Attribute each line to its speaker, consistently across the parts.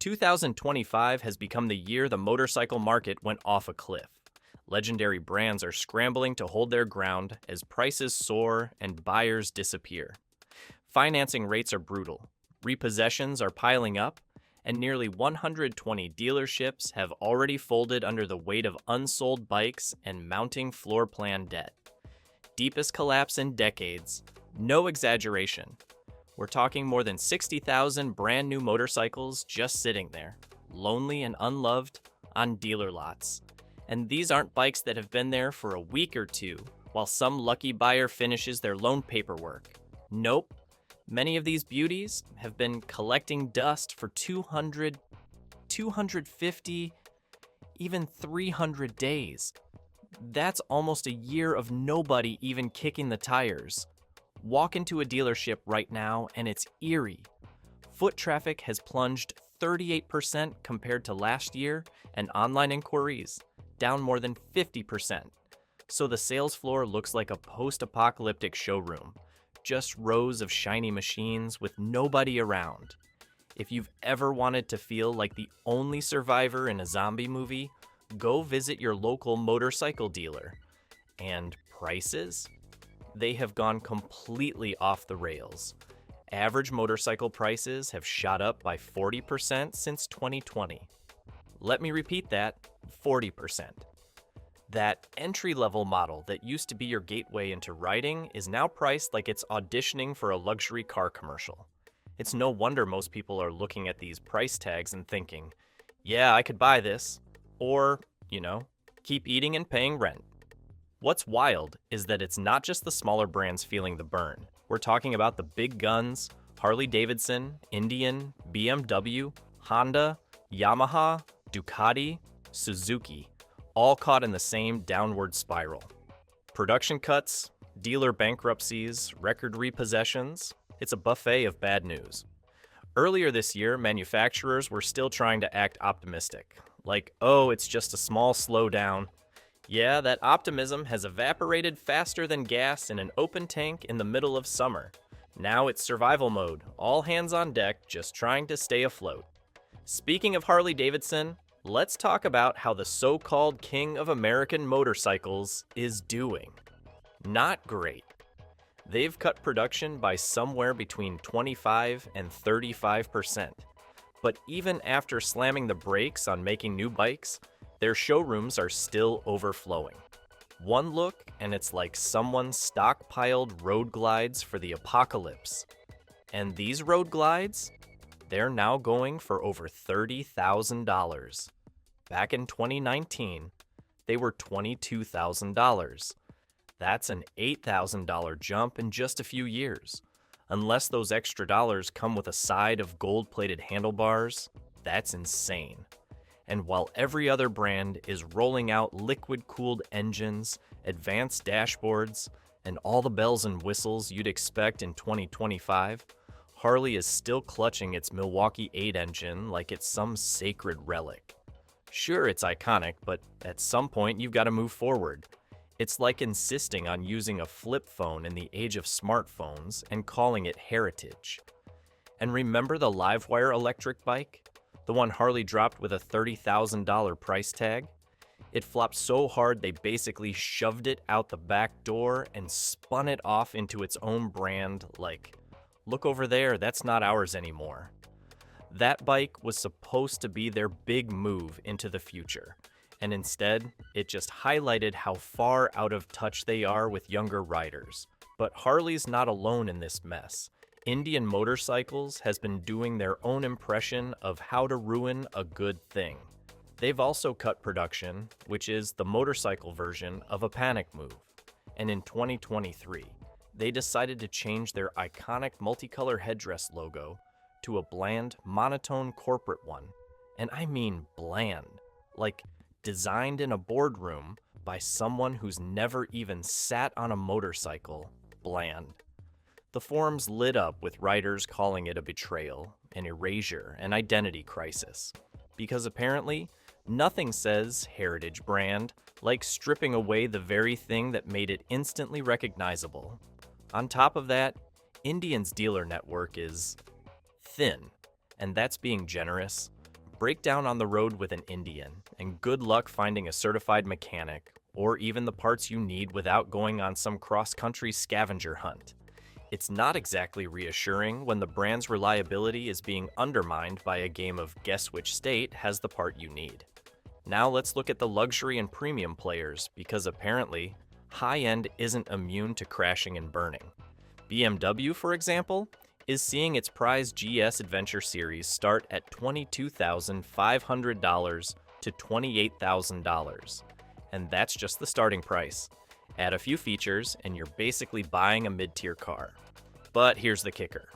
Speaker 1: 2025 has become the year the motorcycle market went off a cliff. Legendary brands are scrambling to hold their ground as prices soar and buyers disappear. Financing rates are brutal, repossessions are piling up, and nearly 120 dealerships have already folded under the weight of unsold bikes and mounting floor plan debt. Deepest collapse in decades, no exaggeration. We're talking more than 60,000 brand new motorcycles just sitting there, lonely and unloved, on dealer lots. And these aren't bikes that have been there for a week or two, while some lucky buyer finishes their loan paperwork. Nope. Many of these beauties have been collecting dust for 200, 250, even 300 days. That's almost a year of nobody even kicking the tires. Walk into a dealership right now and it's eerie. Foot traffic has plunged 38% compared to last year, and online inquiries down more than 50%. So the sales floor looks like a post-apocalyptic showroom. Just rows of shiny machines with nobody around. If you've ever wanted to feel like the only survivor in a zombie movie, go visit your local motorcycle dealer. And prices? They have gone completely off the rails. Average motorcycle prices have shot up by 40% since 2020. Let me repeat that, 40%. That entry-level model that used to be your gateway into riding is now priced like it's auditioning for a luxury car commercial. It's no wonder most people are looking at these price tags and thinking, yeah, I could buy this, or, keep eating and paying rent. What's wild is that it's not just the smaller brands feeling the burn. We're talking about the big guns, Harley Davidson, Indian, BMW, Honda, Yamaha, Ducati, Suzuki, all caught in the same downward spiral. Production cuts, dealer bankruptcies, record repossessions, it's a buffet of bad news. Earlier this year, manufacturers were still trying to act optimistic, like, oh, it's just a small slowdown. Yeah, that optimism has evaporated faster than gas in an open tank in the middle of summer. Now it's survival mode, all hands on deck, just trying to stay afloat. Speaking of Harley Davidson, let's talk about how the so-called king of American motorcycles is doing. Not great. They've cut production by somewhere between 25 and 35%. But even after slamming the brakes on making new bikes, their showrooms are still overflowing. One look and it's like someone stockpiled road glides for the apocalypse. And these road glides? They're now going for over $30,000. Back in 2019, they were $22,000. That's an $8,000 jump in just a few years. Unless those extra dollars come with a side of gold-plated handlebars, that's insane. And while every other brand is rolling out liquid-cooled engines, advanced dashboards, and all the bells and whistles you'd expect in 2025, Harley is still clutching its Milwaukee 8 engine like it's some sacred relic. Sure, it's iconic, but at some point you've got to move forward. It's like insisting on using a flip phone in the age of smartphones and calling it heritage. And remember the Livewire electric bike? The one Harley dropped with a $30,000 price tag? It flopped so hard they basically shoved it out the back door and spun it off into its own brand like, look over there, that's not ours anymore. That bike was supposed to be their big move into the future, and instead, it just highlighted how far out of touch they are with younger riders. But Harley's not alone in this mess. Indian Motorcycles has been doing their own impression of how to ruin a good thing. They've also cut production, which is the motorcycle version of a panic move. And in 2023, they decided to change their iconic multicolor headdress logo to a bland, monotone corporate one. And I mean bland, like designed in a boardroom by someone who's never even sat on a motorcycle, bland. The forums lit up with writers calling it a betrayal, an erasure, an identity crisis. Because apparently, nothing says heritage brand like stripping away the very thing that made it instantly recognizable. On top of that, Indian's dealer network is thin, and that's being generous. break down on the road with an Indian, and good luck finding a certified mechanic, or even the parts you need without going on some cross-country scavenger hunt. It's not exactly reassuring when the brand's reliability is being undermined by a game of guess which state has the part you need. Now let's look at the luxury and premium players, because apparently, high-end isn't immune to crashing and burning. BMW, for example, is seeing its prized GS Adventure Series start at $22,500 to $28,000. And that's just the starting price. Add a few features, and you're basically buying a mid-tier car. But here's the kicker.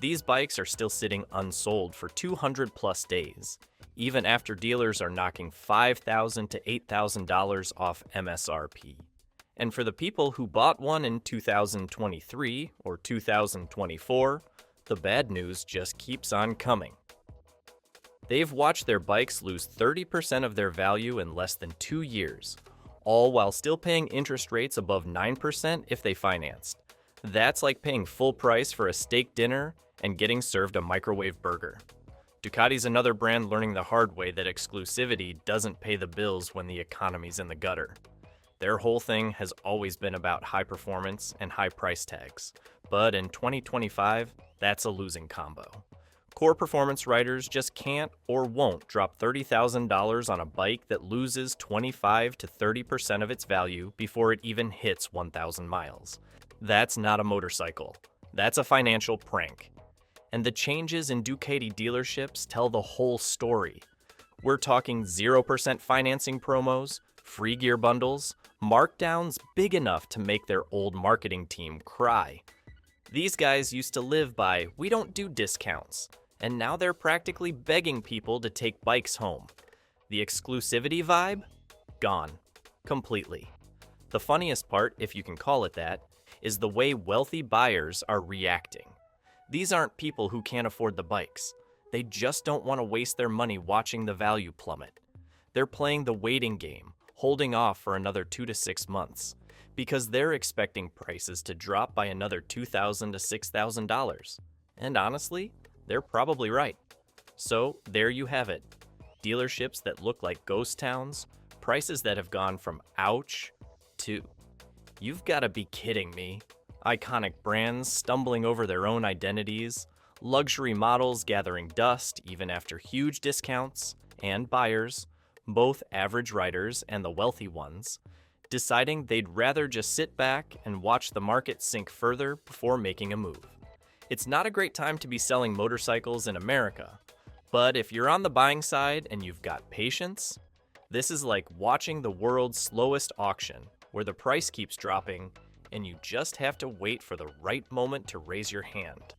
Speaker 1: These bikes are still sitting unsold for 200 plus days, even after dealers are knocking $5,000 to $8,000 off MSRP. And for the people who bought one in 2023 or 2024, the bad news just keeps on coming. They've watched their bikes lose 30% of their value in less than 2 years, all while still paying interest rates above 9% if they financed. That's like paying full price for a steak dinner and getting served a microwave burger. Ducati's another brand learning the hard way that exclusivity doesn't pay the bills when the economy's in the gutter. Their whole thing has always been about high performance and high price tags, but in 2025, that's a losing combo. Core performance riders just can't or won't drop $30,000 on a bike that loses 25 to 30% of its value before it even hits 1,000 miles. That's not a motorcycle. That's a financial prank. And the changes in Ducati dealerships tell the whole story. We're talking 0% financing promos, free gear bundles, markdowns big enough to make their old marketing team cry. These guys used to live by, "We don't do discounts," and now they're practically begging people to take bikes home. The exclusivity vibe? Gone. Completely. The funniest part, if you can call it that, is the way wealthy buyers are reacting. These aren't people who can't afford the bikes. They just don't want to waste their money watching the value plummet. They're playing the waiting game, holding off for another 2 to 6 months, because they're expecting prices to drop by another $2,000 to $6,000. And honestly, they're probably right. So there you have it. Dealerships that look like ghost towns, prices that have gone from ouch to you've got to be kidding me. Iconic brands stumbling over their own identities, luxury models gathering dust even after huge discounts, and buyers, both average riders and the wealthy ones, deciding they'd rather just sit back and watch the market sink further before making a move. It's not a great time to be selling motorcycles in America, but if you're on the buying side and you've got patience, this is like watching the world's slowest auction, where the price keeps dropping and you just have to wait for the right moment to raise your hand.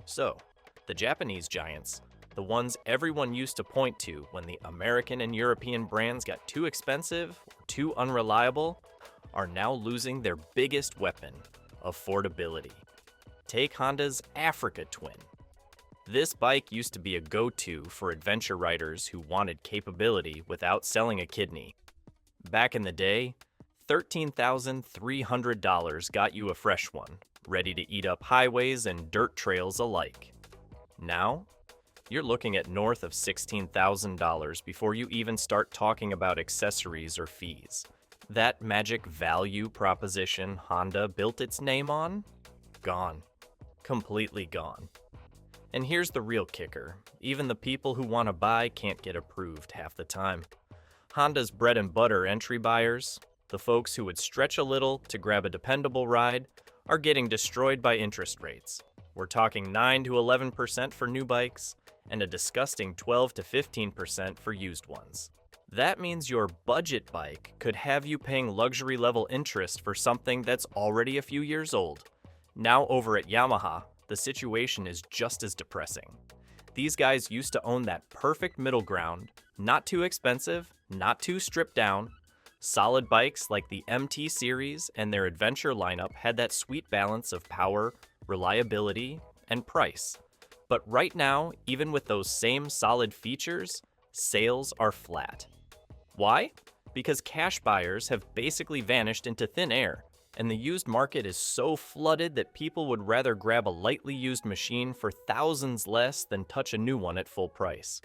Speaker 1: So, the Japanese giants, the ones everyone used to point to when the American and European brands got too expensive or too unreliable, are now losing their biggest weapon, affordability. Take Honda's Africa Twin. This bike used to be a go-to for adventure riders who wanted capability without selling a kidney. Back in the day, $13,300 got you a fresh one, ready to eat up highways and dirt trails alike. Now, you're looking at north of $16,000 before you even start talking about accessories or fees. That magic value proposition Honda built its name on? Gone. Completely gone. And here's the real kicker. Even the people who want to buy can't get approved half the time. Honda's bread and butter entry buyers, the folks who would stretch a little to grab a dependable ride, are getting destroyed by interest rates. We're talking 9 to 11% for new bikes, and a disgusting 12 to 15% for used ones. That means your budget bike could have you paying luxury level interest for something that's already a few years old. Now over at Yamaha, the situation is just as depressing. These guys used to own that perfect middle ground, not too expensive, not too stripped down. Solid bikes like the MT series and their adventure lineup had that sweet balance of power, reliability, and price. But right now, even with those same solid features, sales are flat. Why? Because cash buyers have basically vanished into thin air, and the used market is so flooded that people would rather grab a lightly used machine for thousands less than touch a new one at full price.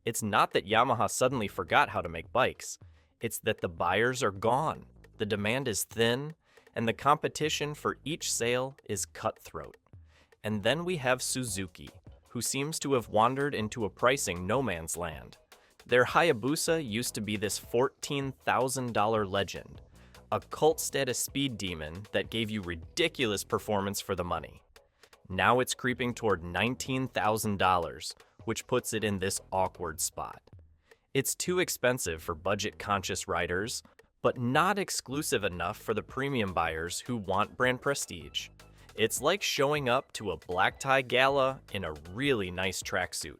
Speaker 1: It's not that Yamaha suddenly forgot how to make bikes. It's that the buyers are gone, the demand is thin, and the competition for each sale is cutthroat. And then we have Suzuki, who seems to have wandered into a pricing no man's land. Their Hayabusa used to be this $14,000 legend, a cult status speed demon that gave you ridiculous performance for the money. Now it's creeping toward $19,000, which puts it in this awkward spot. It's too expensive for budget-conscious riders, but not exclusive enough for the premium buyers who want brand prestige. It's like showing up to a black tie gala in a really nice tracksuit.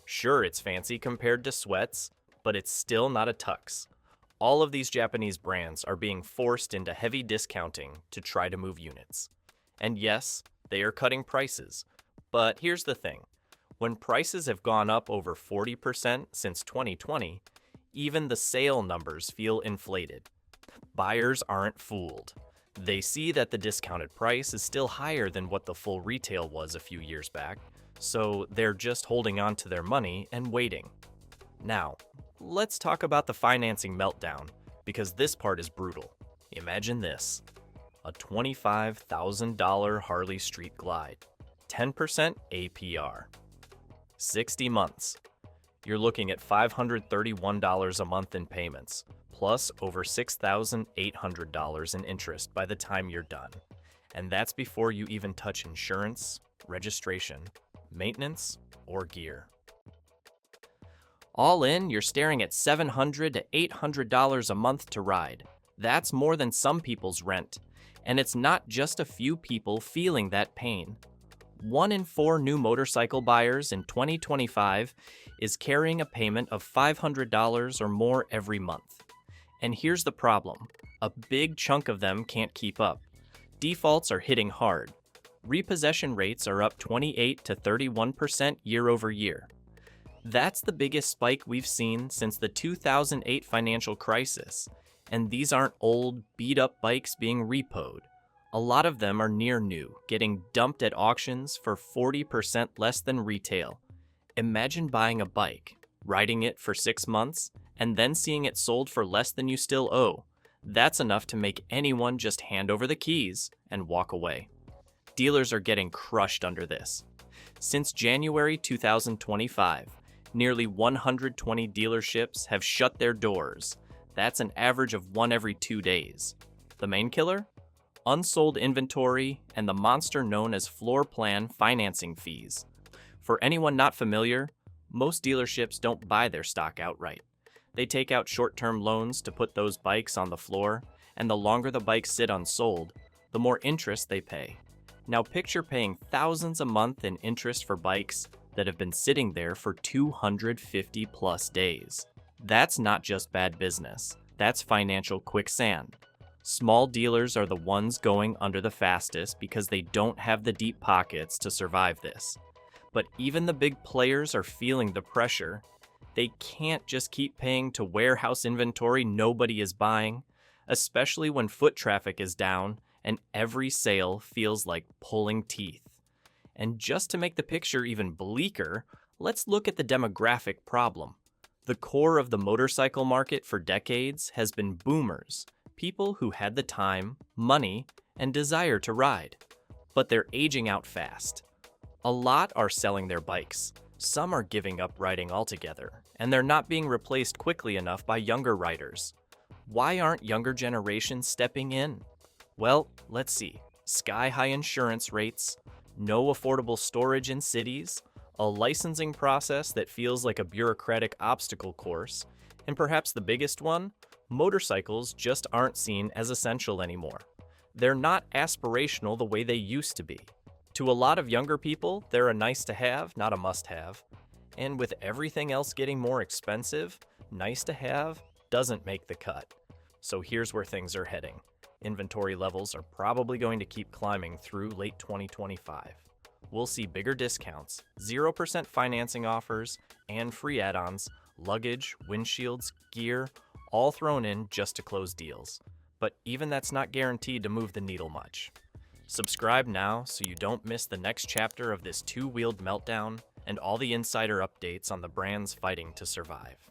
Speaker 1: Sure, it's fancy compared to sweats, but it's still not a tux. All of these Japanese brands are being forced into heavy discounting to try to move units. And yes, they are cutting prices. But here's the thing. When prices have gone up over 40% since 2020, even the sale numbers feel inflated. Buyers aren't fooled. They see that the discounted price is still higher than what the full retail was a few years back, so they're just holding on to their money and waiting. Now, let's talk about the financing meltdown, because this part is brutal. Imagine this. A $25,000 Harley Street Glide, 10% APR. 60 months. You're looking at $531 a month in payments, plus over $6,800 in interest by the time you're done. And that's before you even touch insurance, registration, maintenance, or gear. All in, you're staring at $700 to $800 a month to ride. That's more than some people's rent. And it's not just a few people feeling that pain. 1 in 4 new motorcycle buyers in 2025 is carrying a payment of $500 or more every month. And here's the problem. A big chunk of them can't keep up. Defaults are hitting hard. Repossession rates are up 28 to 31% year over year. That's the biggest spike we've seen since the 2008 financial crisis. And these aren't old, beat-up bikes being repoed. A lot of them are near new, getting dumped at auctions for 40% less than retail. Imagine buying a bike, riding it for 6 months, and then seeing it sold for less than you still owe. That's enough to make anyone just hand over the keys and walk away. Dealers are getting crushed under this. Since January 2025, nearly 120 dealerships have shut their doors. That's an average of 1 every 2 days. The main killer? Unsold inventory and the monster known as floor plan financing fees. For anyone not familiar, most dealerships don't buy their stock outright. They take out short-term loans to put those bikes on the floor, and the longer the bikes sit unsold, the more interest they pay. Now picture paying thousands a month in interest for bikes that have been sitting there for 250 plus days. That's not just bad business, that's financial quicksand. Small dealers are the ones going under the fastest because they don't have the deep pockets to survive this. But even the big players are feeling the pressure. They can't just keep paying to warehouse inventory nobody is buying, especially when foot traffic is down and every sale feels like pulling teeth. And just to make the picture even bleaker, let's look at the demographic problem. The core of the motorcycle market for decades has been boomers, people who had the time, money, and desire to ride. But they're aging out fast. A lot are selling their bikes. Some are giving up riding altogether, and they're not being replaced quickly enough by younger riders. Why aren't younger generations stepping in? Well, let's see. Sky-high insurance rates, no affordable storage in cities, a licensing process that feels like a bureaucratic obstacle course, and perhaps the biggest one, motorcycles just aren't seen as essential anymore. They're not aspirational the way they used to be. To a lot of younger people, they're a nice to have, not a must have. And with everything else getting more expensive, nice to have doesn't make the cut. So here's where things are heading. Inventory levels are probably going to keep climbing through late 2025. We'll see bigger discounts, 0% financing offers, and free add-ons, luggage, windshields, gear, all thrown in just to close deals. But even that's not guaranteed to move the needle much. Subscribe now so you don't miss the next chapter of this two-wheeled meltdown, and all the insider updates on the brands fighting to survive.